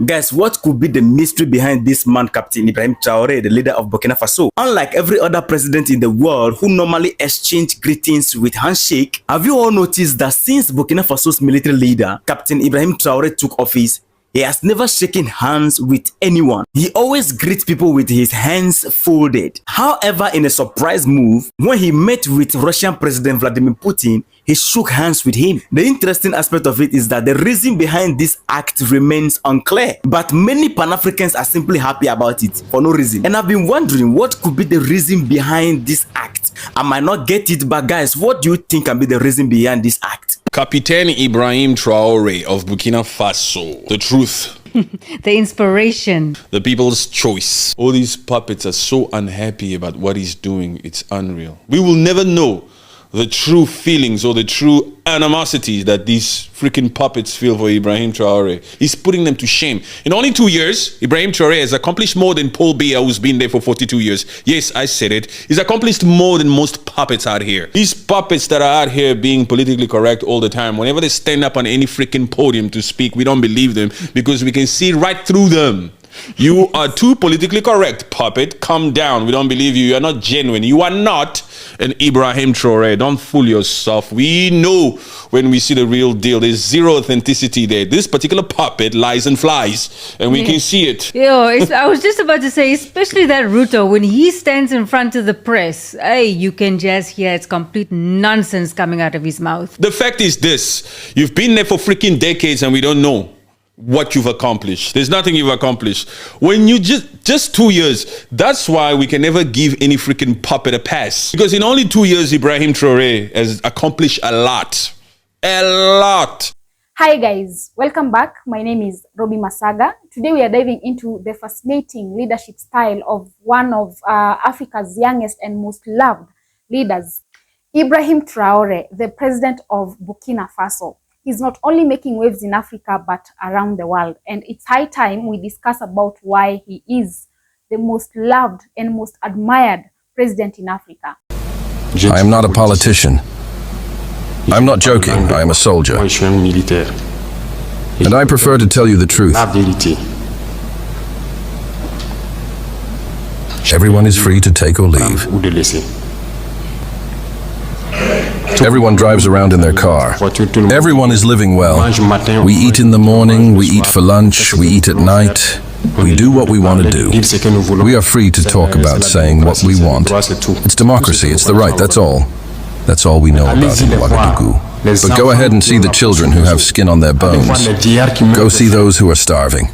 Guys, what could be the mystery behind this man, Captain Ibrahim Traoré, the leader of Burkina Faso? Unlike every other president in the world who normally exchange greetings with handshake, have you all noticed that since Burkina Faso's military leader, Captain Ibrahim Traoré, took office, he has never shaken hands with anyone. He always greets people with his hands folded. However, in a surprise move, when he met with Russian President Vladimir Putin, he shook hands with him. The interesting aspect of it is that the reason behind this act remains unclear, but many Pan-Africans are simply happy about it for no reason. And I've been wondering what could be the reason behind this act. I might not get it, but guys, what do you think can be the reason behind this act? Captain Ibrahim Traoré of Burkina Faso. The truth. The inspiration. The people's choice. All these puppets are so unhappy about what he's doing. It's unreal. We will never know the true feelings or the true animosity that these freaking puppets feel for Ibrahim Traoré. He's putting them to shame. In only 2 years, Ibrahim Traoré has accomplished more than Paul Biya, who's been there for 42 years. Yes, I said it. He's accomplished more than most puppets out here. These puppets that are out here being politically correct all the time, whenever they stand up on any freaking podium to speak, we don't believe them because we can see right through them. You are too politically correct, puppet. Calm down. We don't believe you. You are not genuine. You are not an Ibrahim Traoré. Don't fool yourself. We know when we see the real deal. There's zero authenticity there. This particular puppet lies and flies, and we can see it. I was just about to say, especially that Ruto, when he stands in front of the press, hey, you can just hear it's complete nonsense coming out of his mouth. The fact is this. You've been there for freaking decades, and we don't know what you've accomplished. There's nothing you've accomplished. When you just 2 years, that's why we can never give any freaking puppet a pass. Because in only 2 years, Ibrahim Traoré has accomplished a lot. A lot. Hi guys, welcome back. My name is Robbie Masaga. Today we are diving into the fascinating leadership style of one of Africa's youngest and most loved leaders, Ibrahim Traoré, the president of Burkina Faso. He's not only making waves in Africa, but around the world. And it's high time we discuss about why he is the most loved and most admired president in Africa. I am not a politician. I'm not joking. I am a soldier. And I prefer to tell you the truth. Everyone is free to take or leave. Everyone drives around in their car. Everyone is living well. We eat in the morning, we eat for lunch, we eat at night. We do what we want to do. We are free to talk about saying what we want. It's democracy, it's the right, that's all. That's all we know about in Ouagadougou. But go ahead and see the children who have skin on their bones. Go see those who are starving.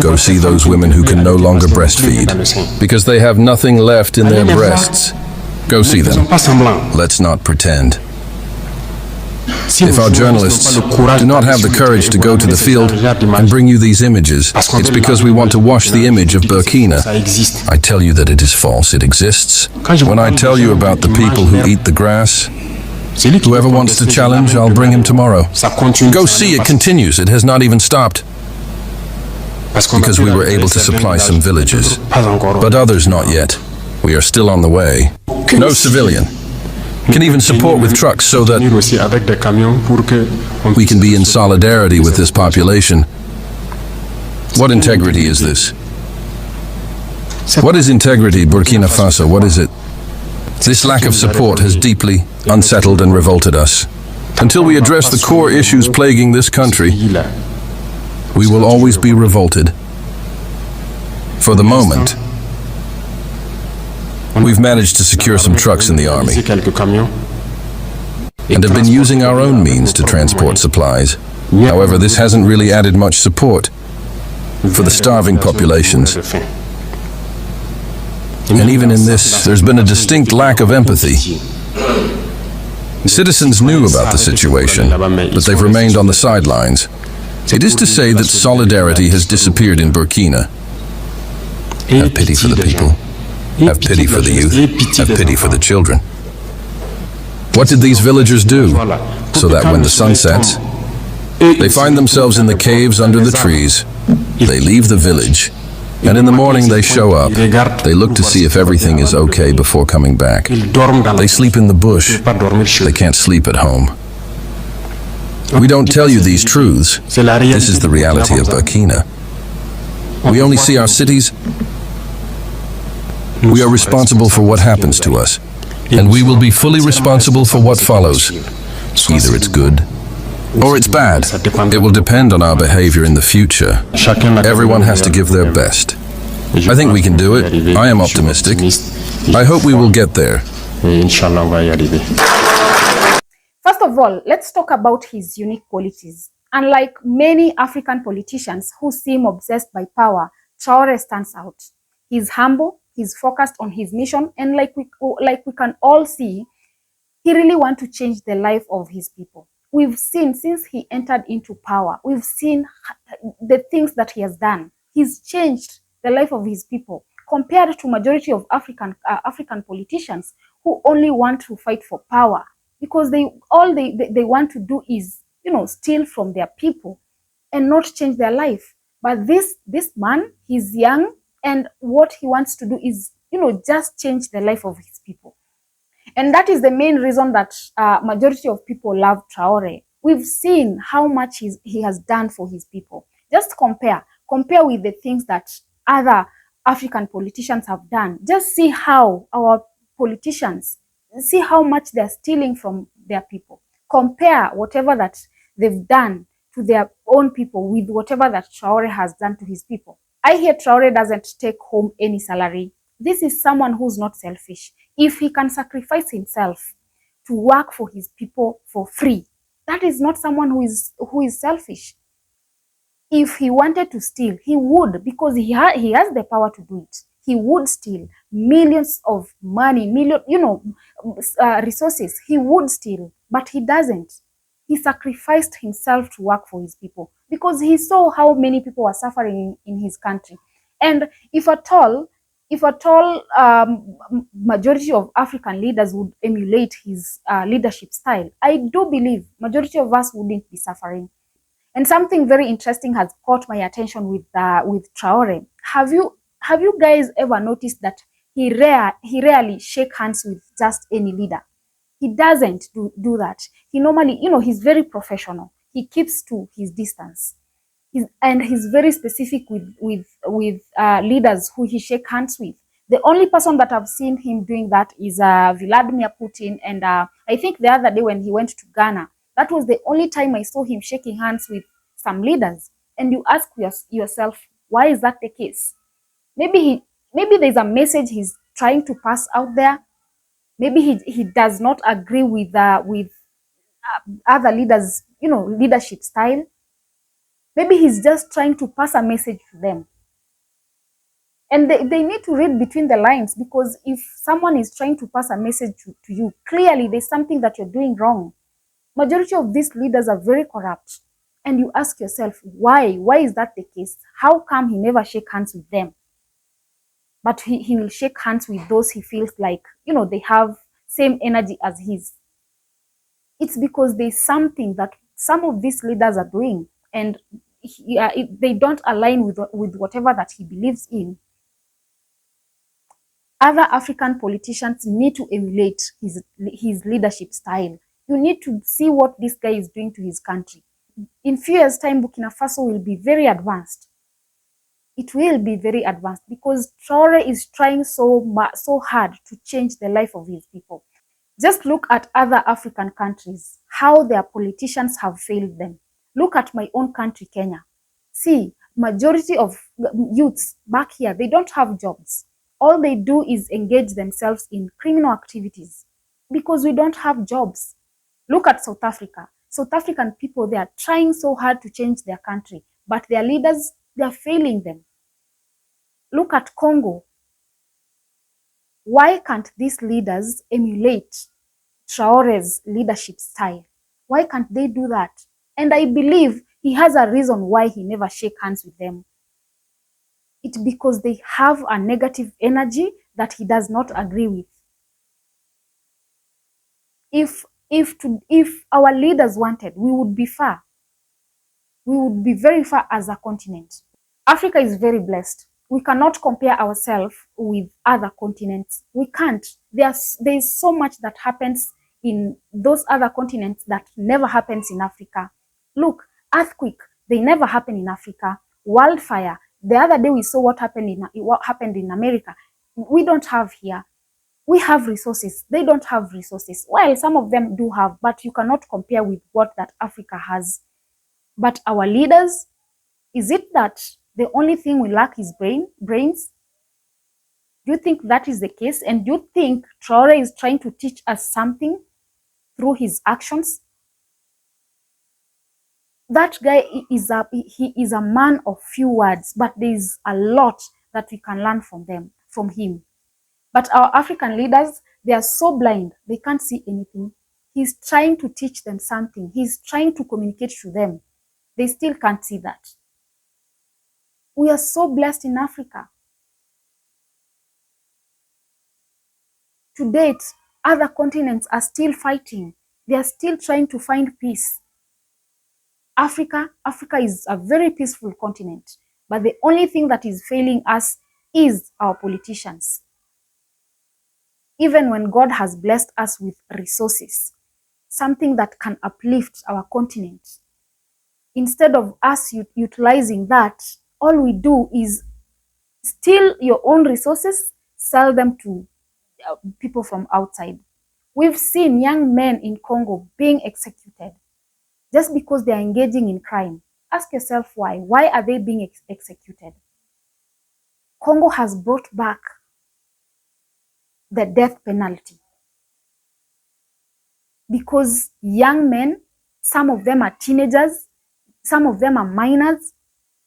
Go see those women who can no longer breastfeed because they have nothing left in their breasts. Go see them. Let's not pretend. If our journalists do not have the courage to go to the field and bring you these images, it's because we want to wash the image of Burkina. I tell you that it is false. It exists. When I tell you about the people who eat the grass, whoever wants to challenge, I'll bring him tomorrow. Go see, it continues. It has not even stopped. Because we were able to supply some villages, but others not yet. We are still on the way. No civilian can even support with trucks so that we can be in solidarity with this population. What integrity is this? What is integrity, Burkina Faso? What is it? This lack of support has deeply unsettled and revolted us. Until we address the core issues plaguing this country, we will always be revolted. For the moment, we've managed to secure some trucks in the army and have been using our own means to transport supplies. However, this hasn't really added much support for the starving populations. And even in this, there's been a distinct lack of empathy. Citizens knew about the situation, but they've remained on the sidelines. It is to say that solidarity has disappeared in Burkina. Have pity for the people. Have pity for the youth. Have pity for the children. What did these villagers do? So that when the sun sets, they find themselves in the caves under the trees. They leave the village, and in the morning they show up. They look to see if everything is okay before coming back. They sleep in the bush. They can't sleep at home. We don't tell you these truths. This is the reality of Burkina. We only see our cities. We are responsible for what happens to us, and we will be fully responsible for what follows. Either it's good or it's bad. It will depend on our behavior in the future. Everyone has to give their best. I think we can do it. I am optimistic. I hope we will get there. First of all, let's talk about his unique qualities. Unlike many African politicians who seem obsessed by power, Traore stands out. He's humble, he's focused on his mission, and like we can all see, he really wants to change the life of his people. We've seen since he entered into power, we've seen the things that he has done. He's changed the life of his people compared to majority of African politicians who only want to fight for power, because they want to do is, steal from their people and not change their life. But this man, he's young, and what he wants to do is, just change the life of his people. And that is the main reason that majority of people love Traore. We've seen how much he has done for his people. Just compare with the things that other African politicians have done. Just see how our politicians, see how much they're stealing from their people. Compare whatever that they've done to their own people with whatever that Traore has done to his people. I hear Traore doesn't take home any salary. This is someone who's not selfish. If he can sacrifice himself to work for his people for free, that is not someone who is selfish. If he wanted to steal, he would, because he has the power to do it. He would steal millions of money, resources. He would steal, but he doesn't. He sacrificed himself to work for his people because he saw how many people were suffering in his country. And if at all majority of African leaders would emulate his leadership style, I do believe majority of us wouldn't be suffering. And something very interesting has caught my attention with Traore. Have you guys ever noticed that he rarely shake hands with just any leader? He doesn't do that. He normally, he's very professional. He keeps to his distance. He's very specific with leaders who he shake hands with. The only person that I've seen him doing that is Vladimir Putin, and I think the other day when he went to Ghana, that was the only time I saw him shaking hands with some leaders. And you ask yourself, why is that the case? Maybe there's a message he's trying to pass out there. Maybe he does not agree with other leaders, leadership style. Maybe he's just trying to pass a message to them. And they need to read between the lines, because if someone is trying to pass a message to you, clearly there's something that you're doing wrong. Majority of these leaders are very corrupt. And you ask yourself, why? Why is that the case? How come he never shake hands with them? But he will shake hands with those he feels like, they have same energy as his. It's because there's something that some of these leaders are doing, and they don't align with whatever that he believes in. Other African politicians need to emulate his leadership style. You need to see what this guy is doing to his country. In few years' time, Burkina Faso will be very advanced. It will be very advanced because Traore is trying so hard to change the life of his people. Just look at other African countries, how their politicians have failed them. Look at my own country, Kenya. See, majority of youths back here, they don't have jobs. All they do is engage themselves in criminal activities because we don't have jobs. Look at South Africa. South African people, they are trying so hard to change their country, but their leaders, they are failing them. Look at Congo. Why can't these leaders emulate Traore's leadership style? Why can't they do that? And I believe he has a reason why he never shake hands with them. It's because they have a negative energy that he does not agree with. If our leaders wanted, we would be far. We would be very far as a continent. Africa is very blessed. We cannot compare ourselves with other continents. We can't. There's so much that happens in those other continents that never happens in Africa. Look, earthquake, they never happen in Africa. Wildfire, the other day we saw what happened in America. We don't have here. We have resources. They don't have resources. Well, some of them do have, but you cannot compare with what that Africa has. But our leaders, is it that the only thing we lack is brains? Do you think that is the case? And do you think Traore is trying to teach us something through his actions? That guy is a man of few words, but there is a lot that we can learn from him. But our African leaders, they are so blind, they can't see anything. He's trying to teach them something. He's trying to communicate to them. They still can't see that. We are so blessed in Africa. To date, other continents are still fighting. They are still trying to find peace. Africa is a very peaceful continent, but the only thing that is failing us is our politicians. Even when God has blessed us with resources, something that can uplift our continent, instead of us utilizing that, all we do is steal your own resources, sell them to people from outside. We've seen young men in Congo being executed just because they are engaging in crime. Ask yourself why. Why are they being executed? Congo has brought back the death penalty because young men, some of them are teenagers, some of them are minors,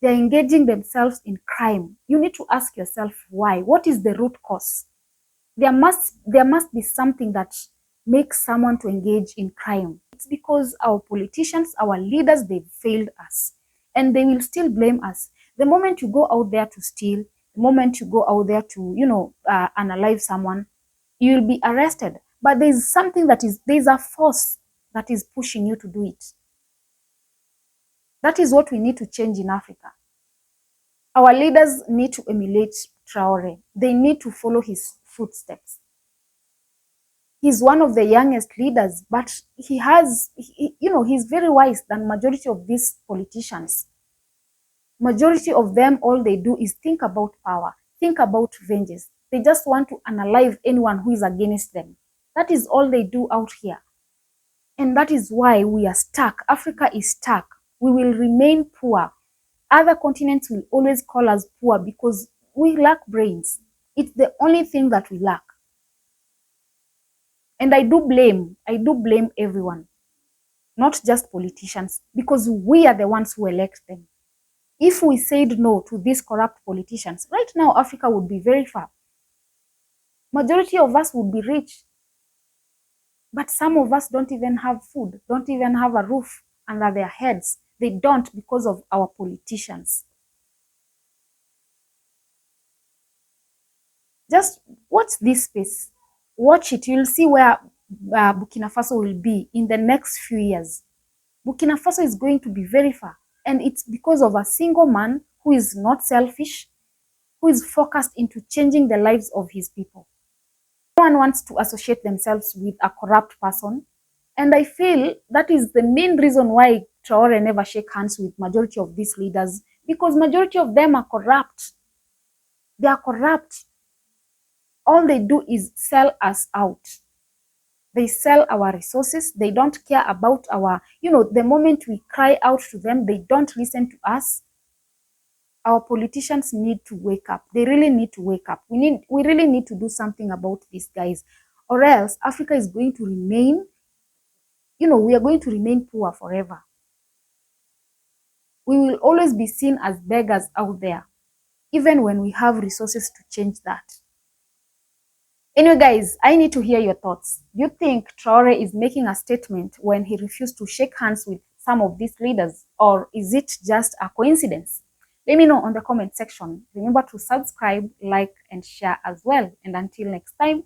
they're engaging themselves in crime. You need to ask yourself why. What is the root cause? There must be something that makes someone to engage in crime. It's because our politicians, our leaders, they've failed us. And they will still blame us. The moment you go out there to steal, the moment you go out there to, unalive someone, you'll be arrested. But there's a force that is pushing you to do it. That is what we need to change in Africa. Our leaders need to emulate Traore. They need to follow his footsteps. He's one of the youngest leaders, but he's very wise than majority of these politicians. Majority of them, all they do is think about power, think about vengeance. They just want to unalive anyone who is against them. That is all they do out here. And that is why we are stuck. Africa is stuck. We will remain poor. Other continents will always call us poor because we lack brains. It's the only thing that we lack. And I do blame everyone, not just politicians, because we are the ones who elect them. If we said no to these corrupt politicians, right now Africa would be very far. Majority of us would be rich. But some of us don't even have food, don't even have a roof under their heads. They don't because of our politicians. Just watch this space. Watch it. You'll see where Burkina Faso will be in the next few years. Burkina Faso is going to be very far. And it's because of a single man who is not selfish, who is focused into changing the lives of his people. No one wants to associate themselves with a corrupt person. And I feel that is the main reason why Traore never shake hands with majority of these leaders, because majority of them are corrupt. They are corrupt. All they do is sell us out. They sell our resources. They don't care about the moment we cry out to them, they don't listen to us. Our politicians need to wake up. They really need to wake up. We really need to do something about these guys, or else Africa is going to remain, we are going to remain poor forever. We will always be seen as beggars out there, even when we have resources to change that. Anyway, guys, I need to hear your thoughts. Do you think Traore is making a statement when he refused to shake hands with some of these leaders, or is it just a coincidence? Let me know on the comment section. Remember to subscribe, like, and share as well. And until next time,